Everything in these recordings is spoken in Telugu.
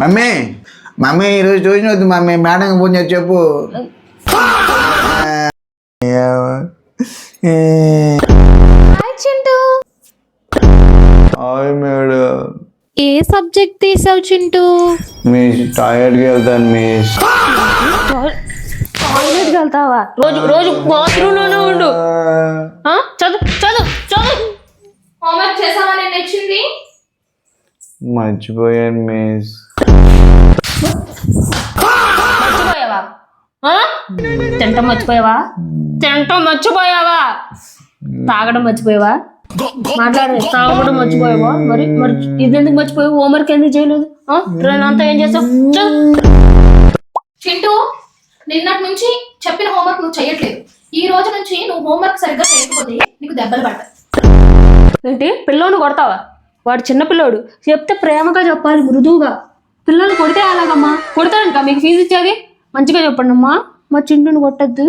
మమ్మీ మమ్మీ ఈరోజు ట్యూషన్ వద్దు మమ్మీ మేడం ఫోన్ చేసి చెప్పు. హాయ్ చింటూ. Hi madam. ఏ సబ్జెక్ట్ తీసావు చింటూ? మిస్ టాయిలెట్కి వెళ్తాను మిస్. టాయిలెట్కి వెళ్తావా? రోజు రోజు బాత్రూమ్ లోనే ఉండు. చదువు చదువు చదువు. హోంవర్క్ చేసావా నేను ఇచ్చింది? మర్చిపోయాను మిస్. మర్చిపోయావా? తింటం మర్చిపోయావా? తింటం మర్చిపోయావా? తాగడం మర్చిపోయావా? మాట్లాడదు. తాగడం మర్చిపోయావా? మరి మరి ఇది ఎందుకు మర్చిపోయావు? హోంవర్క్ ఎందుకు చేయలేదు? అంతా ఏం చేసావు? చింటూ, నిన్నటి నుంచి చెప్పిన హోంవర్క్ నువ్వు చేయట్లేదు. ఈ రోజు నుంచి నువ్వు హోంవర్క్ సరిగ్గా చేయకపోతే నీకు దెబ్బలు పడతాయి. ఏంటి పిల్లోని కొడతావా? వాడు చిన్న పిల్లోడు, చెప్తే ప్రేమగా చెప్పాలి, మృదువుగా. పిల్లల్ని కొడితే అలాగమ్మా? కొడతాడంట మీకు ఫీజు ఇచ్చేది? మంచిగా చెప్పండి అమ్మా, మా చింటూని కొట్టద్దు.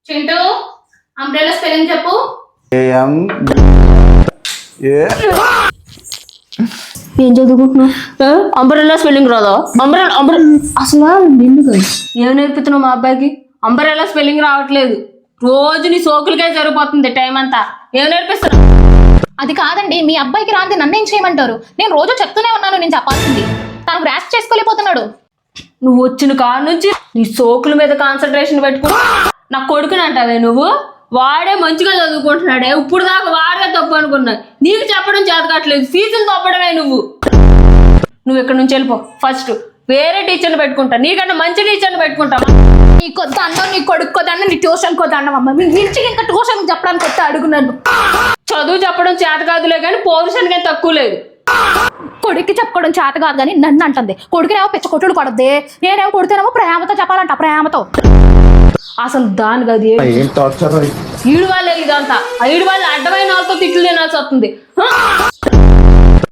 చింటూ, అంబ్రెల్లా స్పెల్లింగ్ చెప్పు. ఏం చదువుకుంటున్నావు? అంబరెల్లా స్పెల్లింగ్ రాదా? అసలు నిన్ను ఏం నేర్పుతున్నావు మా అబ్బాయికి? అంబరెల్లా స్పెల్లింగ్ రావట్లేదు. రోజు నీ సోకులకే సరిపోతుంది టైం అంతా. ఏం నేర్పిస్తున్నావు? అది కాదండి, మీ అబ్బాయికి రాంది నన్నేం చేయమంటారు? నేను రోజు చెప్తూనే ఉన్నాను నేను చెప్పాల్సింది. తను గ్రాస్ప్ చేసుకోలేకపోతున్నాడు. నువ్వు వచ్చిన కాడ నుంచి నీ సోకుల మీద కాన్సన్ట్రేషన్ పెట్టుకో. నా కొడుకుని అంటావే నువ్వు? వాడే మంచిగా చదువుకుంటున్నాడే, ఇప్పుడు దాకా వాడే తప్పు అనుకున్నా. నీకు చెప్పడం చేత కావట్లేదు, ఫీజులు తప్పడమే. నువ్వు ఇక్కడ నుంచి వెళ్ళిపో. ఫస్ట్ వేరే టీచర్ని పెట్టుకుంటా, నీకన్నా మంచి టీచర్ని పెట్టుకుంటామా? నీ కొద్దాన్నో నీ కొడుకు కొద్దాన్నో నీ ట్యూషన్ కొద్దాన్నో అమ్మ. మీ ఇంటికి ఇంకా ట్యూషన్ చెప్పడానికి వస్తే అడుగున్నాను. చదువు చెప్పడం చేత కాదులే కానీ పొజిషన్ కానీ తక్కువ లేదు. కొడుక్కి చెప్పుకోవడం చేత కాదు కానీ నన్ను అంటుంది. కొడుకునేమో పిచ్చ కొట్టుడు కొడద్ది, నేనేమో కొడితేనేమో ప్రేమతో చెప్పాలంట. ప్రేమతో అసలు దాని కాదు. ఈడు వాళ్ళే ఇదంతా. ఈడు వాళ్ళు అడ్డమైన వాళ్ళతో తిట్లు తినాల్సి వస్తుంది.